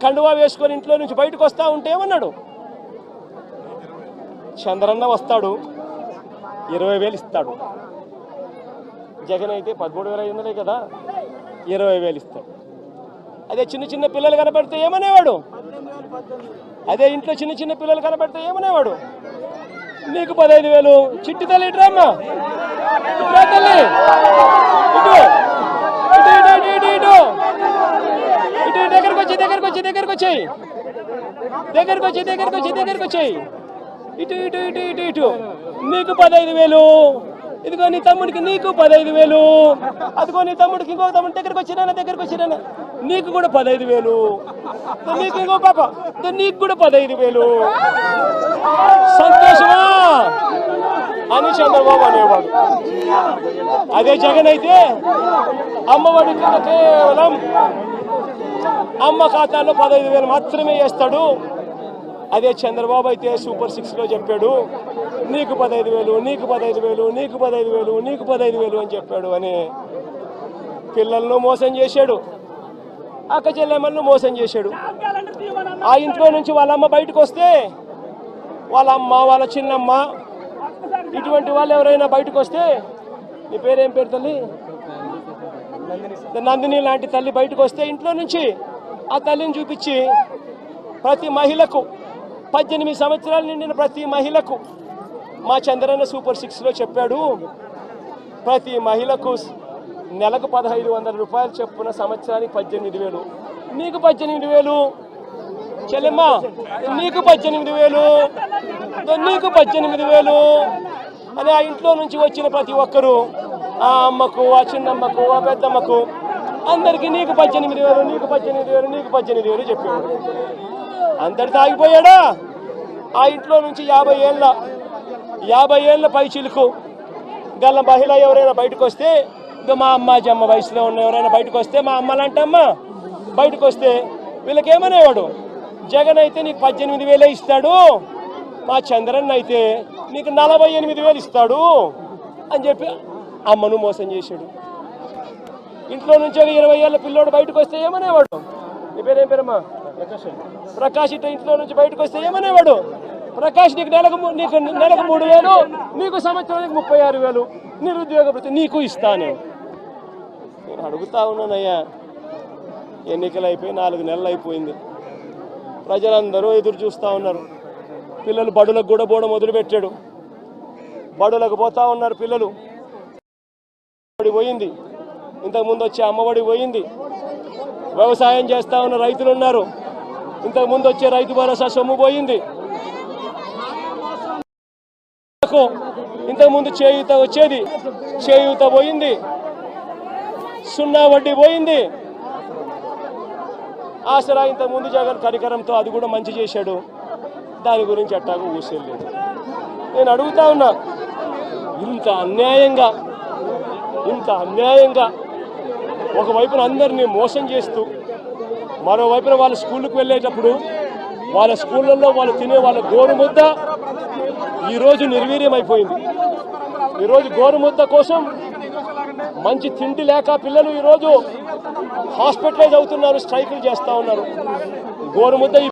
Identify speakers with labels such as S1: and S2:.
S1: కండువా వేసుకొని ఇంట్లో నుంచి బయటకు వస్తా ఉంటే ఏమన్నాడు? చంద్రన్న వస్తాడు 20,000 ఇస్తాడు. జగన్ అయితే 13,500 కదా, 20,000 ఇస్తాడు. అదే చిన్న చిన్న పిల్లలు కనపడితే ఏమనేవాడు? అదే ఇంట్లో చిన్న చిన్న పిల్లలు కనపడితే ఏమనేవాడు? నీకు 15,000. చిట్టి తల్లి ఇట్రామ్మా, ఇట్రా తల్లి, ఇటు ఇటు ఇటు ఇటు ఇటు ఇటు దగ్గరకు వచ్చి దగ్గరకు వచ్చి దగ్గరకు వచ్చాయి దగ్గరకు వచ్చి దగ్గరకు వచ్చి దగ్గరకు వచ్చాయి ఇటు ఇటు ఇటు ఇటు ఇటు నీకు 15,000. ఇదిగో నీ తమ్ముడికి నీకు 15,000. అదిగో నీ తమ్ముడికి ఇంకో తమ్ముడి దగ్గరకు వచ్చినా నీకు కూడా 15,000. నీకు ఇంకో పాప నీకు కూడా 15,000. సంతోషమా అని చంద్రబాబు అనేవాడు. అదే జగన్ అయితే అమ్మఒడి కింద కేవలం అమ్మ ఖాతాలో 15,000 మాత్రమే వేస్తాడు. అదే చంద్రబాబు అయితే సూపర్ 6లో చెప్పాడు నీకు 15,000, నీకు 15,000, నీకు 15,000, నీకు 15,000 అని చెప్పాడు. అని పిల్లలను మోసం చేశాడు, అక్క చెల్లెమ్మలను మోసం చేశాడు. ఆ ఇంట్లో నుంచి వాళ్ళ అమ్మ బయటకు వస్తే వాళ్ళ అమ్మ, వాళ్ళ చిన్నమ్మ, ఇటువంటి వాళ్ళు ఎవరైనా బయటకు వస్తే, నీ పేరేం పేరు తల్లి? నందిని లాంటి తల్లి బయటకు వస్తే ఇంట్లో నుంచి ఆ తల్లిని చూపించి ప్రతి మహిళకు 18 సంవత్సరాలు నిండిన ప్రతి మహిళకు మా చంద్రన్న సూపర్ 6లో చెప్పాడు ప్రతి మహిళకు నెలకు 1,500 రూపాయలు చొప్పున సంవత్సరానికి 18,000. నీకు 18,000 చెల్లెమ్మ, నీకు 18,000, నీకు 18,000 అని ఆ ఇంట్లో నుంచి వచ్చిన ప్రతి ఒక్కరూ ఆ అమ్మకు, ఆ చిన్నమ్మకు, ఆ పెద్దమ్మకు అందరికీ నీకు 18,000, నీకు 18,000, నీకు 18,000 చెప్పాడు. అందరితో ఆగిపోయాడా? ఆ ఇంట్లో నుంచి 50 ఏళ్ళ పై చిలుకు గల మహిళ ఎవరైనా బయటకు వస్తే, ఇంకా మా అమ్మ వయసులో ఉన్న ఎవరైనా బయటకు వస్తే, మా అమ్మలంటమ్మ బయటకు వస్తే వీళ్ళకేమనేవాడు? జగన్ అయితే నీకు 18,000 ఇస్తాడు, మా చంద్రన్న అయితే నీకు 48,000 ఇస్తాడు అని చెప్పి అమ్మను మోసం చేశాడు. ఇంట్లో నుంచి ఒక 20 ఏళ్ళ పిల్లోడు బయటకు వస్తే ఏమనేవాడు? నీ పేరేం పేరమ్మా? ప్రకాష్. ఇట్లా ఇంట్లో నుంచి బయటకు వస్తే ఏమనేవాడు? ప్రకాష్ నీకు నెలకు 3,000, నీకు సంవత్సరానికి 36,000 నిరుద్యోగ భృతి నీకు ఇస్తాను. నేను అడుగుతా ఉన్నానయ్యా, ఎన్నికలు అయిపోయి 4 నెలలు అయిపోయింది. ప్రజలందరూ ఎదురు చూస్తూ ఉన్నారు. పిల్లలు బడులకు కూడా పోవడం మొదలుపెట్టాడు. బడులకు పోతా ఉన్నారు పిల్లలు. పోయింది, ఇంతకుముందు వచ్చే అమ్మఒడి పోయింది. వ్యవసాయం చేస్తూ ఉన్న రైతులు ఉన్నారు, ఇంతకుముందు వచ్చే రైతు భరోసా సొమ్ము పోయింది. ఇంతకుముందు చేయూత వచ్చేది, చేయూత పోయింది. 0 వడ్డీ పోయింది. ఆసరా ఇంతకుముందు జగన్ కరికరంతో అది కూడా మంచి చేశాడు. దాని గురించి అట్టాగా ఊసేయలేదు. నేను అడుగుతా ఉన్నా, ఇంత అన్యాయంగా ఒకవైపున అందరినీ మోసం చేస్తూ, మరోవైపున వాళ్ళ స్కూళ్ళకు వెళ్ళేటప్పుడు వాళ్ళ స్కూళ్ళల్లో వాళ్ళు తినే వాళ్ళ గోరుముద్ద ఈరోజు నిర్వీర్యమైపోయింది. ఈరోజు గోరుముద్ద కోసం మంచి తిండి లేక పిల్లలు ఈరోజు హాస్పిటలైజ్ అవుతున్నారు, స్ట్రైకులు చేస్తూ ఉన్నారు. గోరుముద్ద